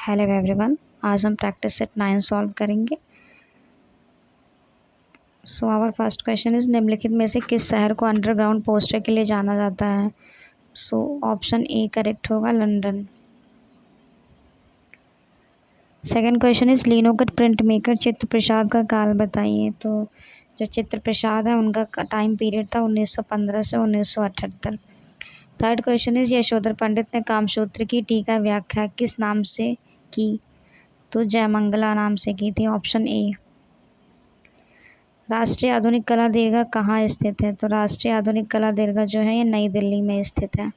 Hello everyone, आज हम practice set 9 solve करेंगे। So our first question is निम्नलिखित में से किस शहर को अंडरग्राउंड पोस्टर के लिए जाना जाता है। सो ऑप्शन ए करेक्ट होगा, लंदन। सेकंड क्वेश्चन इज लीनोगढ़ प्रिंट मेकर चित्र प्रसाद का काल बताइए। तो जो चित्र प्रसाद है उनका टाइम पीरियड था 1915 से 1978। थर्ड क्वेश्चन इज यशोधर पंडित ने कामसूत्र की टीका व्याख्या किस नाम से की। तो जयमंगला नाम से की थी, ऑप्शन ए। राष्ट्रीय आधुनिक कला दीर्घा कहाँ स्थित है। तो राष्ट्रीय आधुनिक कला दीर्घा जो है ये नई दिल्ली में स्थित है।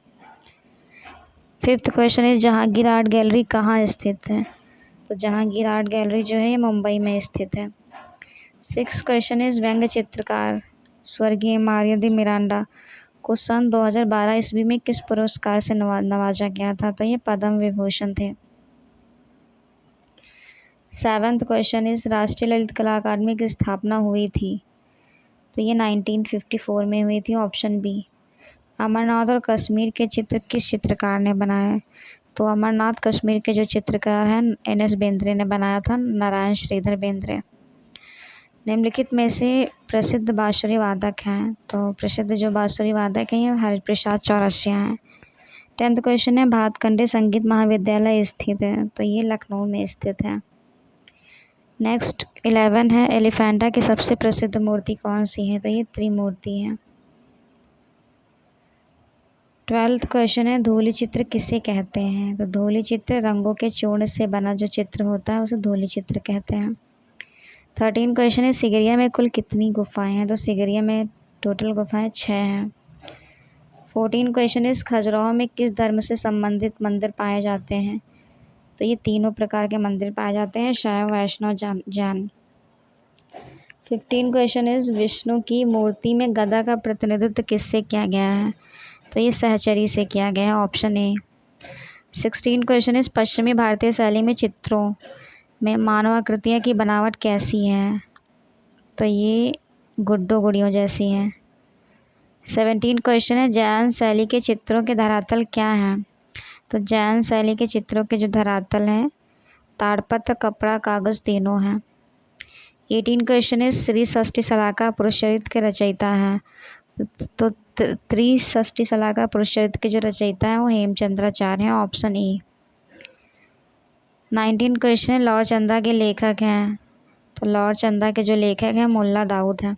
Fifth question is Jahangir art gallery कहाँ स्थित है। तो जहांगीर आर्ट गैलरी जो है ये मुंबई में स्थित है। सिक्स क्वेश्चन इज व्यंग्य चित्रकार स्वर्गीय मारिया दी मिरांडा को सन 2012 ईस्वी में किस पुरस्कार से नवाजा गया था। तो ये पद्म विभूषण थे। सेवन्थ क्वेश्चन इज राष्ट्रीय ललित कला अकादमी की स्थापना हुई थी। तो ये 1954 में हुई थी, ऑप्शन बी। अमरनाथ और कश्मीर के चित्र किस चित्रकार ने बनाए। तो अमरनाथ कश्मीर के जो चित्रकार हैं NS बेंद्रे ने बनाया था, नारायण श्रीधर बेंद्रे। निम्नलिखित में से प्रसिद्ध बांसुरी वादक हैं। तो प्रसिद्ध जो बांसुरी वादक हैं ये हरिप्रसाद चौरसिया हैं। 10th क्वेश्चन है भातखंडे संगीत महाविद्यालय स्थित है। तो ये लखनऊ में स्थित है। नेक्स्ट 11 है एलिफेंटा की सबसे प्रसिद्ध मूर्ति कौन सी है। तो ये त्रिमूर्ति है। 12th क्वेश्चन है धूलि चित्र किसे कहते हैं। तो धूलि चित्र रंगों के चूर्ण से बना जो चित्र होता है उसे धूलि चित्र कहते हैं। 13 क्वेश्चन है सिगरिया में कुल कितनी गुफाएं हैं। तो सिगरिया में टोटल गुफाएं 6 हैं। 14 क्वेश्चन इस खजुराहो में किस धर्म से संबंधित मंदिर पाए जाते हैं। तो ये तीनों प्रकार के मंदिर पाए जाते हैं, शैव वैष्णव जैन। 15 क्वेश्चन इज विष्णु की मूर्ति में गदा का प्रतिनिधित्व किससे किया गया है। तो ये सहचरी से किया गया है, ऑप्शन ए। 16 क्वेश्चन इज पश्चिमी भारतीय शैली में चित्रों में मानवाकृतियाँ की बनावट कैसी है। तो ये गुड्डो गुड़ियों जैसी है। 17 क्वेश्चन है जैन शैली के चित्रों के धरातल क्या हैं। तो जैन शैली के चित्रों के जो धरातल हैं ताड़पत्र, कपड़ा, कागज़ तीनों हैं। 18 क्वेश्चन है श्री षष्ठी शलाका पुरुष चरित्र के रचयिता हैं। तो त्रिषष्ठी शलाका पुरुष चरित्र के जो रचयिता हैं वो हेमचंद्राचार्य हैं, ऑप्शन ए। 19 क्वेश्चन है लॉर्ड चंदा के लेखक हैं। तो लॉर्ड चंदा के जो लेखक हैं मुल्ला दाऊद हैं।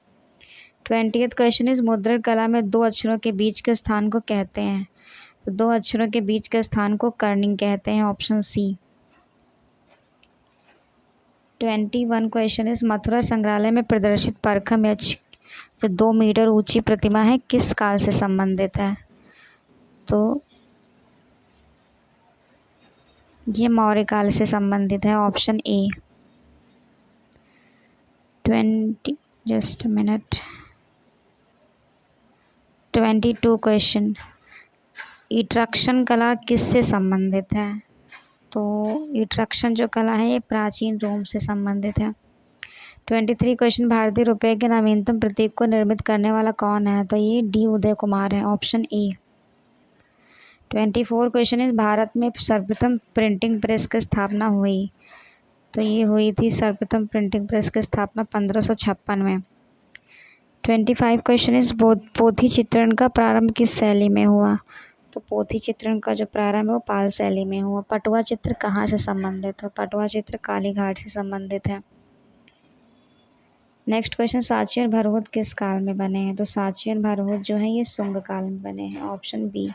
20th क्वेश्चन इज मुद्रण कला में दो अक्षरों के बीच के स्थान को कहते हैं। तो दो अक्षरों के बीच के स्थान को कर्निंग कहते हैं, option C. 21 question is Mathura संग्रहालय में प्रदर्शित परखम यक्ष जो 2 मीटर ऊंची प्रतिमा है किस काल से संबंधित है। तो ये मौर्य काल से संबंधित है, ऑप्शन ए। 22 क्वेश्चन ईट्रक्शन कला किससे संबंधित है। तो ईट्रक्शन जो कला है ये प्राचीन रोम से संबंधित है। 23 क्वेश्चन भारतीय रुपये के नवीनतम प्रतीक को निर्मित करने वाला कौन है। तो ये डी उदय कुमार है, ऑप्शन ए। 24 क्वेश्चन इस भारत में सर्वप्रथम प्रिंटिंग प्रेस की स्थापना हुई। तो ये हुई थी सर्वप्रथम प्रिंटिंग प्रेस की स्थापना 1556 में। 25 क्वेश्चन इस पोथी चित्रण का प्रारंभ किस शैली में हुआ। तो पोथी चित्रण का जो प्रारंभ है वो पाल शैली में हुआ। पटुआ चित्र कहाँ से संबंधित है। पटुआ चित्र कालीघाट से संबंधित है। नेक्स्ट क्वेश्चन सांची और भरहुत किस काल में बने हैं। तो सांची और भरहुत जो है ये शुंग काल में बने हैं, ऑप्शन बी।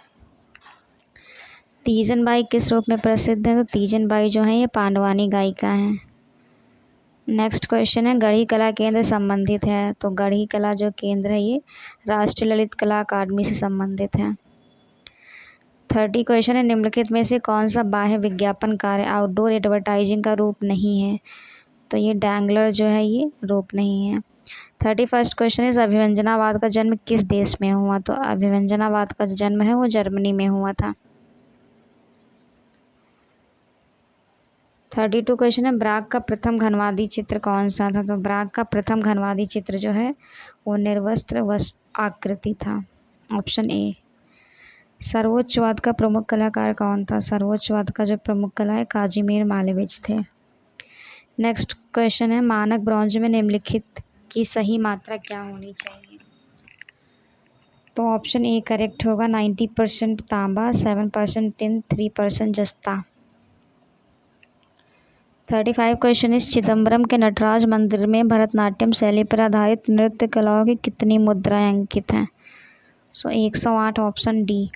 तीजन बाई किस रूप में प्रसिद्ध है। तो तीजन बाई जो है ये पांडवानी गायिका हैं। नेक्स्ट क्वेश्चन है गढ़ी कला केंद्र संबंधित है। तो गढ़ी कला जो केंद्र है ये राष्ट्रीय ललित कला अकादमी से संबंधित है। 30 क्वेश्चन है निम्नलिखित में से कौन सा बाह्य विज्ञापन कार्य आउटडोर एडवर्टाइजिंग का रूप नहीं है। तो ये डैंगलर जो है ये रूप नहीं है। 31 क्वेश्चन है अभिव्यंजनावाद का जन्म किस देश में हुआ। तो अभिव्यंजनावाद का जो जन्म है वो जर्मनी में हुआ था। 32 क्वेश्चन है ब्राग का प्रथम घनवादी चित्र कौन सा था। तो ब्राग का प्रथम घनवादी चित्र जो है वो निर्वस्त्र आकृति था, ऑप्शन ए। सर्वोच्चवाद का प्रमुख कलाकार कौन था? सर्वोच्चवाद का जो प्रमुख कला है काजीमिर मालेविच थे। नेक्स्ट क्वेश्चन है मानक ब्रॉन्ज में निम्नलिखित की सही मात्रा क्या होनी चाहिए? तो ऑप्शन ए करेक्ट होगा 90% तांबा, 7% टिन, 3% जस्ता। 35 क्वेश्चन इस चिदम्बरम के नटराज मंदिर में भरतनाट्यम शैली पर आधारित नृत्य कलाओं की कितनी मुद्राएं अंकित हैं? 108 ऑप्शन डी।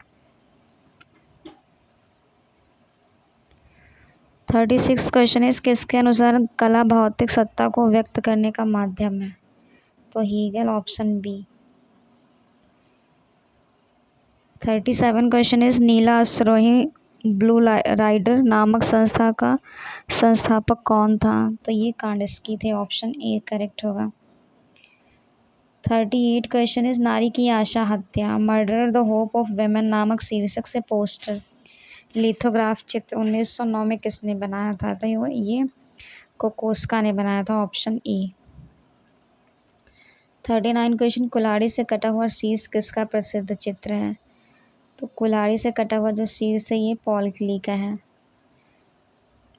36 क्वेश्चन इस किसके अनुसार कला भौतिक सत्ता को व्यक्त करने का माध्यम है? तो हीगल ऑप्शन बी। 37 क्वेश्चन इस नीला अश्वरोही ब्लू राइडर नामक संस्था का संस्थापक कौन था? तो ये कांडिस्की थे, ऑप्शन ए करेक्ट होगा। 38 क्वेश्चन इस नारी की आशा हत्या murder the hope of women नामक शीर्षक से पोस्टर लिथोग्राफ चित्र 1909 में किसने बनाया था? तो ये कोकोस्का ने बनाया था, ऑप्शन ए। 39 क्वेश्चन कुल्हाड़ी से कटा हुआ शीर्ष किसका प्रसिद्ध चित्र है? तो कुल्हाड़ी से कटा हुआ जो शीर्ष है ये पॉल क्ली का है।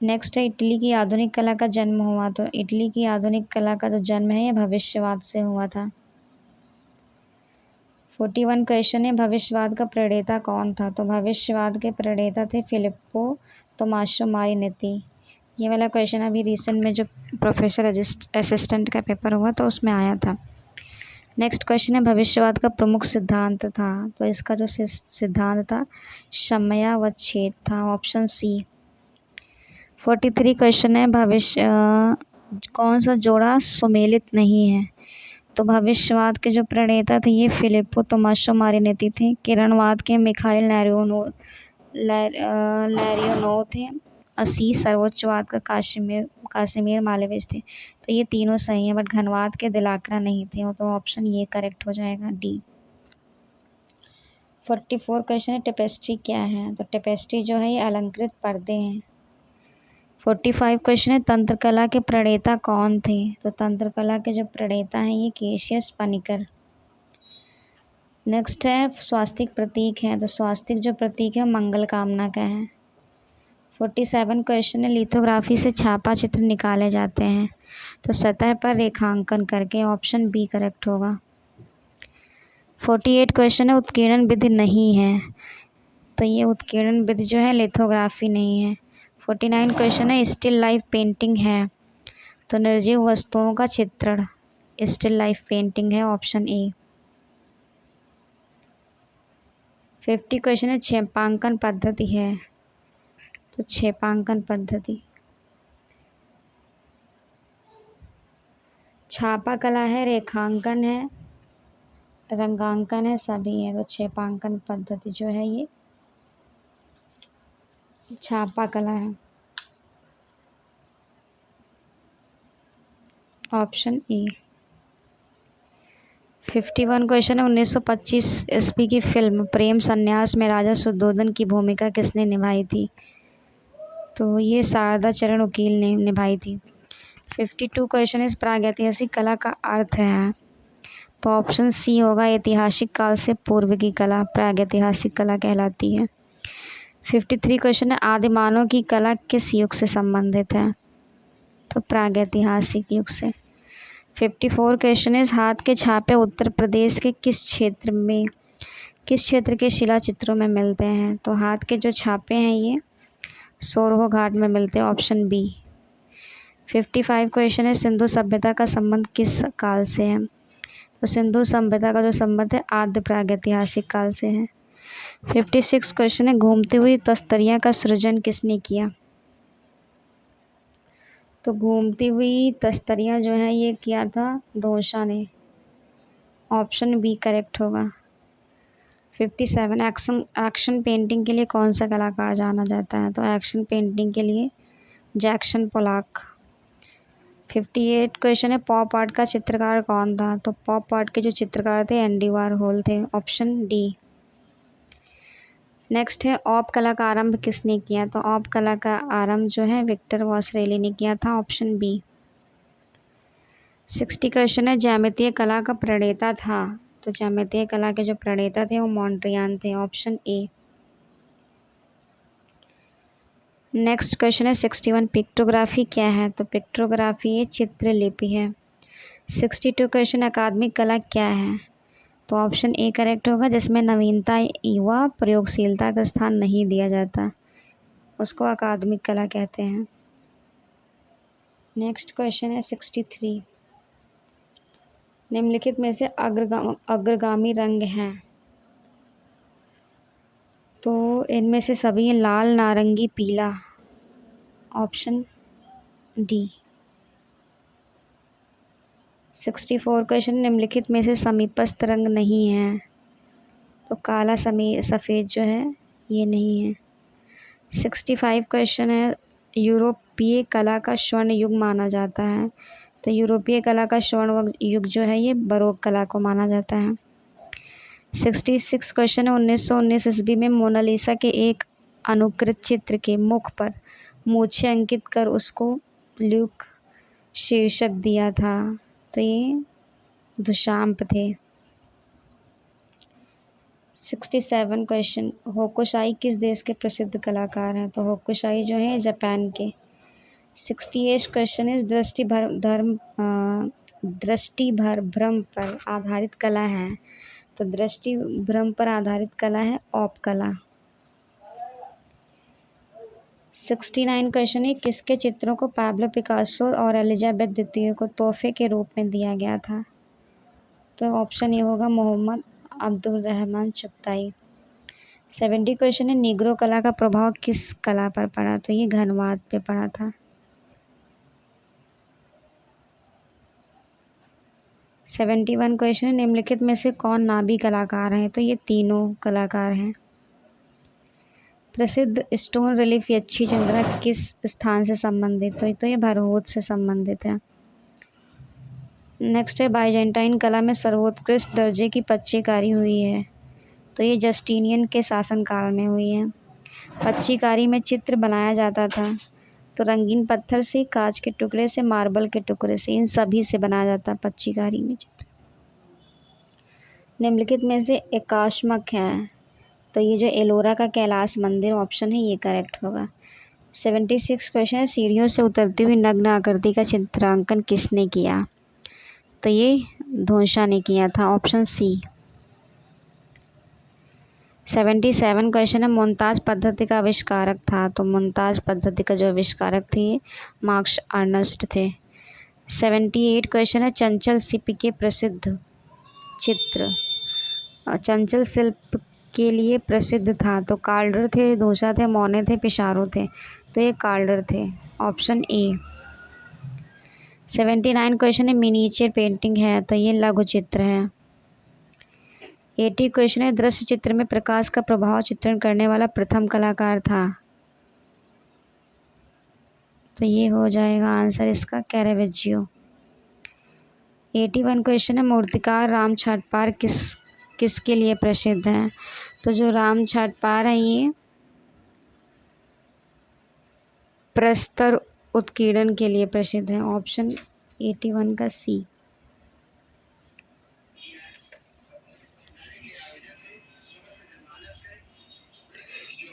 नेक्स्ट है इटली की आधुनिक कला का जन्म हुआ। तो इटली की आधुनिक कला का जो जन्म है ये भविष्यवाद से हुआ था। 41 क्वेश्चन है भविष्यवाद का प्रणेता कौन था? तो भविष्यवाद के प्रणेता थे फिलिप्पो तोमासो मारिनेत्ती। ये वाला क्वेश्चन अभी रिसेंट में जो प्रोफेसर असिस्टेंट का पेपर हुआ तो उसमें आया था। नेक्स्ट क्वेश्चन है भविष्यवाद का प्रमुख सिद्धांत था। तो इसका जो सिद्धांत था समयावच्छेद था, ऑप्शन सी। 43 क्वेश्चन है भविष्य कौन सा जोड़ा सुमेलित नहीं है? तो भविष्यवाद के जो प्रणेता थे ये फिलिप्पो तोमासो मारिनेत्ती थे। किरणवाद के मिखाइल लैरियोनोव थे। असी सर्वोच्चवाद का कासिमिर मालेविच थे। तो ये तीनों सही हैं, बट घनवाद के दिलाकरा नहीं थे, तो ऑप्शन ये करेक्ट हो जाएगा, डी। 44 क्वेश्चन है टेपेस्ट्री क्या है? तो टेपेस्ट्री जो है ये अलंकृत पर्दे हैं। 45 क्वेश्चन है तंत्र कला के प्रणेता कौन थे? तो तंत्र कला के जो प्रणेता हैं ये केशियस पनिकर। नेक्स्ट है स्वास्तिक प्रतीक है। तो स्वास्तिक जो प्रतीक है मंगल कामना का है। 47 क्वेश्चन है लिथोग्राफी से छापा चित्र निकाले जाते हैं। तो सतह पर रेखांकन करके, ऑप्शन बी करेक्ट होगा। 48 क्वेश्चन है उत्कीर्णन विधि नहीं है। तो ये उत्कीर्णन विधि जो है लिथोग्राफी नहीं है। 49 क्वेश्चन है स्टिल लाइफ पेंटिंग है। तो निर्जीव वस्तुओं का चित्रण स्टिल लाइफ पेंटिंग है, ऑप्शन ए। 50 क्वेश्चन है छेपांकन पद्धति है। तो छेपांकन पद्धति छापा कला है, रेखांकन है, रंगांकन है, सभी है। तो छेपांकन पद्धति जो है ये छापा कला है, ऑप्शन ए। 51 क्वेश्चन है 1925 ईस्वी की फिल्म प्रेम संन्यास में राजा शुद्धोधन की भूमिका किसने निभाई थी? तो ये शारदा चरण वकील ने निभाई थी। 52 क्वेश्चन इस प्रागैतिहासिक कला का अर्थ है। तो ऑप्शन सी होगा ऐतिहासिक काल से पूर्व की कला प्रागैतिहासिक कला कहलाती है। 53 क्वेश्चन है आदिमानव की कला किस युग से संबंधित है? तो प्रागैतिहासिक युग से। 54 क्वेश्चन इस हाथ के छापे उत्तर प्रदेश के किस क्षेत्र के शिला चित्रों में मिलते हैं? तो हाथ के जो छापे हैं ये सोरहो घाट में मिलते हैं, ऑप्शन बी। 55 क्वेश्चन है सिंधु सभ्यता का संबंध किस काल से है? तो सिंधु सभ्यता का जो संबंध है आद्य प्रागैतिहासिक काल से है। 56 क्वेश्चन है घूमती हुई तस्तरियाँ का सृजन किसने किया? तो घूमती हुई तस्तरियाँ जो है ये किया था दोषा ने, ऑप्शन बी करेक्ट होगा। 57 एक्शन पेंटिंग के लिए कौन सा कलाकार जाना जाता है? तो एक्शन पेंटिंग के लिए जैक्सन पोलॉक। 58 क्वेश्चन है पॉप आर्ट का चित्रकार कौन था? तो पॉप आर्ट के जो चित्रकार थे एंडी वारहोल थे, ऑप्शन डी। नेक्स्ट है ऑप कला का आरंभ किसने किया? तो ऑप कला का आरंभ जो है विक्टर वॉसरेली ने किया था, ऑप्शन बी। 60 क्वेश्चन है ज्यामितीय कला का प्रणेता था। तो ज्यामितीय कला के जो प्रणेता थे वो मॉन्ट्रियान थे, ऑप्शन ए। नेक्स्ट क्वेश्चन है 61, पिक्टोग्राफी क्या है? तो पिक्टोग्राफी ये चित्रलिपि है। 62 क्वेश्चन, अकादमिक कला क्या है? तो ऑप्शन ए करेक्ट होगा, जिसमें नवीनता युवा प्रयोगशीलता का स्थान नहीं दिया जाता, उसको अकादमिक कला कहते हैं। नेक्स्ट क्वेश्चन है 63, निम्नलिखित में से अग्रगामी रंग हैं? तो इनमें से सभी हैं लाल, नारंगी, पीला, ऑप्शन डी। 64 क्वेश्चन, निम्नलिखित में से समीपस्थ रंग नहीं है? तो काला सफ़ेद जो है ये नहीं है। 65 क्वेश्चन है, यूरोपीय कला का स्वर्ण युग माना जाता है? तो यूरोपीय कला का स्वर्ण युग जो है ये बरोक कला को माना जाता है। 66 क्वेश्चन है, 1919 ईस्वी में मोनालिसा के एक अनुकृत चित्र के मुख पर मूछें अंकित कर उसको ल्यूक शीर्षक दिया था? तो ये दुशांप थे। 67 क्वेश्चन, होकुशाई किस देश के प्रसिद्ध कलाकार हैं? तो होकुशाई जो है जापान के। 68 क्वेश्चन है, दृष्टि भ्रम पर आधारित कला है? तो दृष्टि भ्रम पर आधारित कला है ऑप कला। 69 क्वेश्चन है, किसके चित्रों को पाब्लो पिकासो और एलिजाबेथ द्वितीय को तोहफे के रूप में दिया गया था? तो ऑप्शन ये होगा मोहम्मद अब्दुल रहमान चुगताई। 70 क्वेश्चन है, निग्रो कला का प्रभाव किस कला पर पड़ा? तो ये घनवाद पे पड़ा था। 71 क्वेश्चन है, निम्नलिखित में से कौन नाभी कलाकार हैं? तो ये तीनों कलाकार हैं। प्रसिद्ध स्टोन रिलीफ यक्षी चंद्रा किस स्थान से संबंधित? तो ये भरहोत से संबंधित है। नेक्स्ट है, बाइजेंटाइन कला में सर्वोत्कृष्ट दर्जे की पच्चीकारी हुई है? तो ये जस्टिनियन के शासनकाल में हुई है। पच्चीकारी में चित्र बनाया जाता था, तो रंगीन पत्थर से, कांच के टुकड़े से, मार्बल के टुकड़े से, इन सभी से बनाया जाता है पच्चीकारी में चित्र। निम्नलिखित में से एकाश्मक है? तो ये जो एलोरा का कैलाश मंदिर ऑप्शन है ये करेक्ट होगा। 76 क्वेश्चन है, सीढ़ियों से उतरती हुई नग्न आकृति का चित्रांकन किसने किया? तो ये धोंसा ने किया था, ऑप्शन सी। 77 क्वेश्चन है, मुमताज पद्धति का आविष्कारक था? तो मुमताज पद्धति का जो आविष्कारक थे मार्क्स अर्नस्ट थे। 78 क्वेश्चन है, चंचल शिल्प के प्रसिद्ध चित्र, चंचल शिल्प के लिए प्रसिद्ध था? तो कार्डर थे, धोंसा थे, मोने थे, पिसारो थे? तो ये कार्डर थे, ऑप्शन ए। 79 क्वेश्चन है, मिनीचर पेंटिंग है? तो ये लघु चित्र है। 80 क्वेश्चन है, दृश्य चित्र में प्रकाश का प्रभाव चित्रण करने वाला प्रथम कलाकार था? तो ये हो जाएगा आंसर इसका कैरेवेजियो। 81 क्वेश्चन है, मूर्तिकार राम छाटपार किसके लिए प्रसिद्ध हैं? तो जो राम छाटपार है ये प्रस्तर उत्कीर्णन के लिए प्रसिद्ध है, ऑप्शन 81 का सी।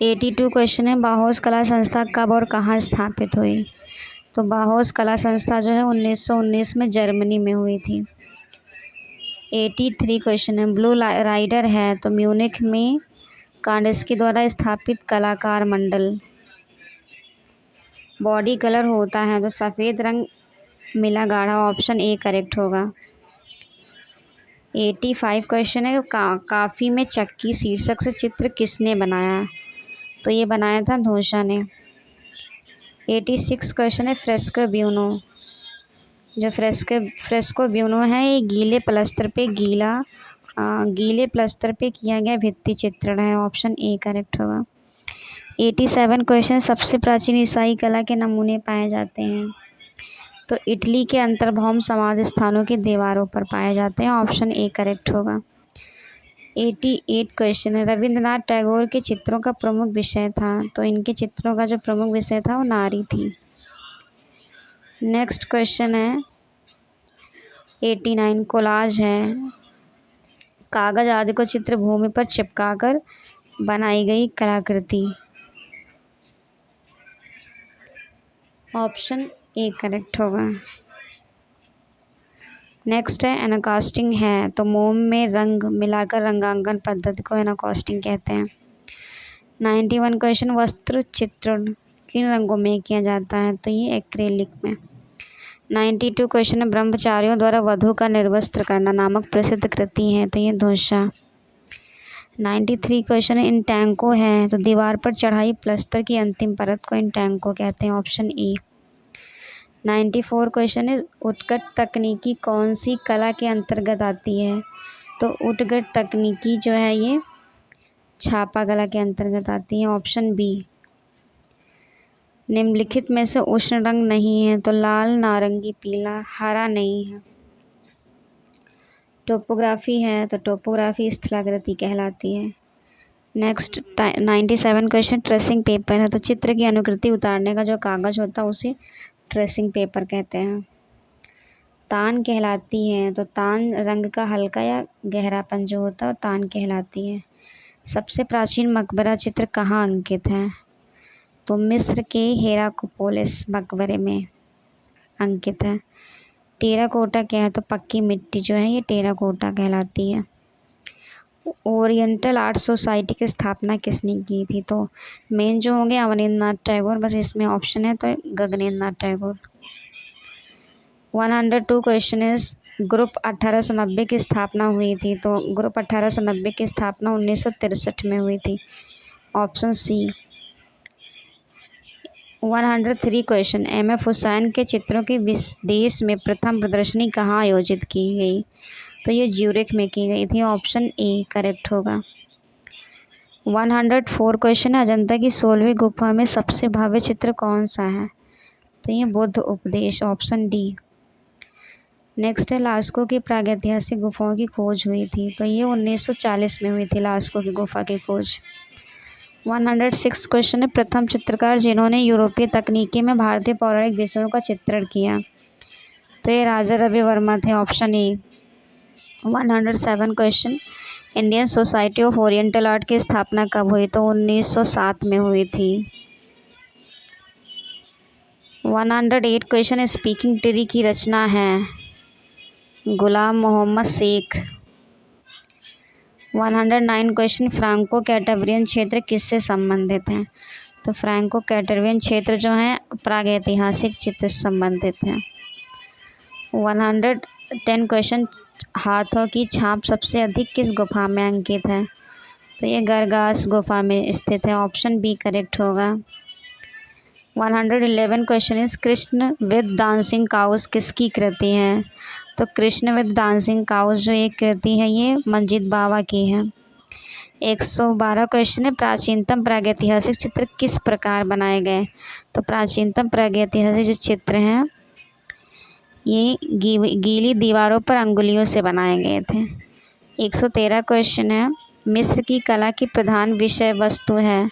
82 क्वेश्चन है, बाहोस कला संस्था कब और कहाँ स्थापित हुई? तो बाहोस कला संस्था जो है 1919 में जर्मनी में हुई थी। 83 क्वेश्चन है, ब्लू राइडर है? तो म्यूनिख में कांडिस्की द्वारा स्थापित कलाकार मंडल। बॉडी कलर होता है? तो सफ़ेद रंग मिला गाढ़ा, ऑप्शन ए करेक्ट होगा। 85 क्वेश्चन है, काफ़ी में चक्की शीर्षक से चित्र किसने बनाया? तो ये बनाया था धोंसा ने। 86 क्वेश्चन है, फ्रेस्को ब्यूनो, जो फ्रेस्को ब्यूनो है ये गीले प्लस्तर पे किया गया भित्ति चित्रण है, ऑप्शन ए करेक्ट होगा। 87 क्वेश्चन, सबसे प्राचीन ईसाई कला के नमूने पाए जाते हैं? तो इटली के अंतर्भौम समाधि स्थानों की दीवारों पर पाए जाते हैं, ऑप्शन ए करेक्ट होगा। 88 क्वेश्चन है, रविंद्रनाथ टैगोर के चित्रों का प्रमुख विषय था? तो इनके चित्रों का जो प्रमुख विषय था वो नारी थी। नेक्स्ट क्वेश्चन है 89, कोलाज है? कागज आदि को चित्र भूमि पर चिपकाकर बनाई गई कलाकृति। ऑप्शन ए करेक्ट होगा। नेक्स्ट है एनाकास्टिंग है तो मोम में रंग मिलाकर रंगांकन पद्धति को एनाकास्टिंग कहते हैं। 91 क्वेश्चन, वस्त्र चित्रण किन रंगों में किया जाता है तो ये एक्रेलिक में। 92 क्वेश्चन है, ब्रह्मचारियों द्वारा वधू का निर्वस्त्र करना नामक प्रसिद्ध कृति है तो ये ध्वजा। 93 क्वेश्चन है, इन टैंको है तो दीवार पर चढ़ाई प्लस्तर की अंतिम परत को इन टैंको कहते हैं। Option A. 94 क्वेश्चन है, उत्कट तकनीकी कौन सी कला के अंतर्गत आती है तो उत्कट तकनीकी जो है ये छापा कला के अंतर्गत आती है। Option B. निम्नलिखित में से उष्ण रंग नहीं है तो लाल, नारंगी, पीला, हरा नहीं है। टोपोग्राफी है तो टोपोग्राफी स्थलाकृति कहलाती है। नेक्स्ट 97 क्वेश्चन, ट्रेसिंग पेपर है तो चित्र की अनुकृति उतारने का जो कागज़ होता है उसे ट्रेसिंग पेपर कहते हैं। तान कहलाती है तो तान रंग का हल्का या गहरापन जो होता है तान कहलाती है। सबसे प्राचीन मकबरा चित्र कहाँ अंकित है तो मिस्र के हेराकोपोलिस मकबरे में अंकित है। टेराकोटा क्या है तो पक्की मिट्टी जो है ये टेराकोटा कहलाती है। ओरिएंटल आर्ट सोसाइटी की स्थापना किसने की थी तो मेन जो होंगे अवनींद्रनाथ टैगोर, बस इसमें ऑप्शन है तो Gaganendranath Tagore. 102 question is group 1890 की स्थापना हुई थी तो ग्रुप 1890 की स्थापना 1963 में हुई थी। Option C. 103 question, M F. Husain के चित्रों की विदेश में प्रथम प्रदर्शनी कहाँ आयोजित की गई तो ये ज्यूरिख में की गई थी। ऑप्शन ए करेक्ट होगा। 104 क्वेश्चन, अजंता की 16वीं गुफा में सबसे भव्य चित्र कौन सा है तो ये बुद्ध उपदेश। Option D. नेक्स्ट है, लास्को की प्रागैतिहासिक गुफाओं की खोज हुई थी तो ये 1940 में हुई थी लास्को की गुफा की खोज। 106 क्वेश्चन है, प्रथम चित्रकार जिन्होंने यूरोपीय तकनीकी में भारतीय पौराणिक विषयों का चित्रण किया तो ये राजा रवि वर्मा थे। Option A. 107 question, Indian society of oriental art की स्थापना कब हुई तो 1907 में हुई थी। 108 क्वेश्चन, स्पीकिंग ट्री की रचना है गुलाम मोहम्मद शेख। 109 क्वेश्चन, फ्रांको कैटावरियन क्षेत्र किससे संबंधित हैं तो फ्रांको कैटावरियन क्षेत्र जो है प्रागैतिहासिक चित्र से संबंधित हैं। 110 क्वेश्चन, हाथों की छाप सबसे अधिक किस गुफा में अंकित है तो ये गरगास गुफा में स्थित है। ऑप्शन बी करेक्ट होगा। 111 question is Krishna with dancing cows किसकी कृति है तो कृष्ण विद डांसिंग काउस जो एक कृति है ये मंजीत बावा की है। 112 क्वेश्चन है, प्राचीनतम प्रागैतिहासिक चित्र किस प्रकार बनाए गए तो प्राचीनतम प्रागैतिहासिक जो चित्र हैं ये गीली दीवारों पर अंगुलियों से बनाए गए थे। 113 क्वेश्चन है, मिस्र की कला की प्रधान विषय वस्तु है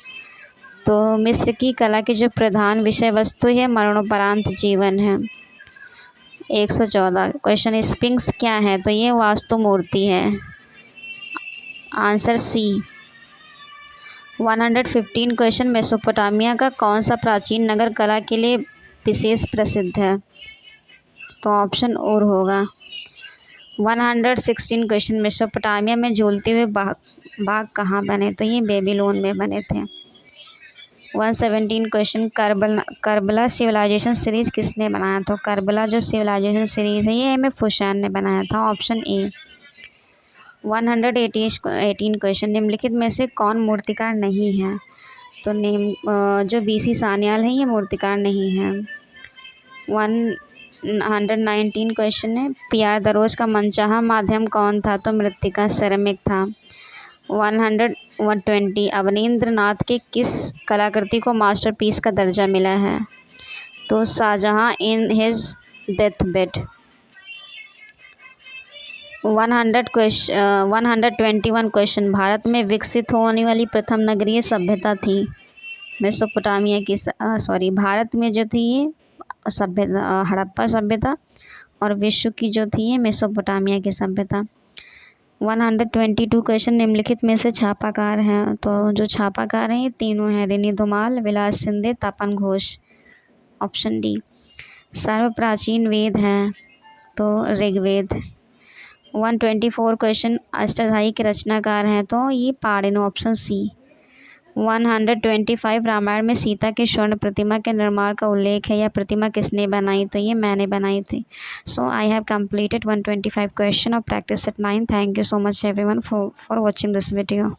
तो मिस्र की कला की जो प्रधान विषय वस्तु है मरणोपरांत जीवन है। 114 क्वेश्चन, स्फिंक्स क्या है तो ये वास्तु मूर्ति है। Answer C. 115 क्वेश्चन, मेसोपोटामिया का कौन सा प्राचीन नगर कला के लिए विशेष प्रसिद्ध है तो ऑप्शन और होगा। 116 क्वेश्चन, मेसोपोटामिया में झूलते हुए बाग कहाँ बने तो ये बेबीलोन में बने थे। 117 क्वेश्चन, करबला सिविलाइजेशन सीरीज़ किसने बनाया तो करबला जो सिविलाइजेशन सीरीज़ है ये एम.एफ. हुसैन ने बनाया था। Option A. 118 क्वेश्चन, निम्नलिखित में से कौन मूर्तिकार नहीं है तो जो बी.सी. सान्याल है ये मूर्तिकार नहीं है। 119 क्वेश्चन है, पी.आर. दरोज का मनचाहा माध्यम कौन था तो मृत्तिका सिरेमिक था। 120 अवनींद्र नाथ के किस कलाकृति को मास्टरपीस का दर्जा मिला है तो Shahjahan in his death bed. 121 question, Bharat में विकसित होने वाली प्रथम नगरीय सभ्यता थी मेसोपोटामिया की भारत में जो थी ये सभ्यता हड़प्पा सभ्यता और विश्व की जो थी ये मेसोपोटामिया की सभ्यता। 122 क्वेश्चन निम्नलिखित में से छापाकार हैं। तो जो छापाकार हैं ये तीनों हैं, रिनी धुमाल, विलास शिंदे, तापन घोष। Option D. सर्व प्राचीन वेद हैं तो ऋग्वेद। 124 क्वेश्चन अष्टाध्यायी के रचनाकार हैं तो ये पाणिनि। Option C. 125 रामायण में सीता की स्वर्ण प्रतिमा के निर्माण का उल्लेख है। यह प्रतिमा किसने बनाई? तो ये मैंने बनाई थी। So I have completed 125 question of practice set 9. Thank you so much everyone for watching this video.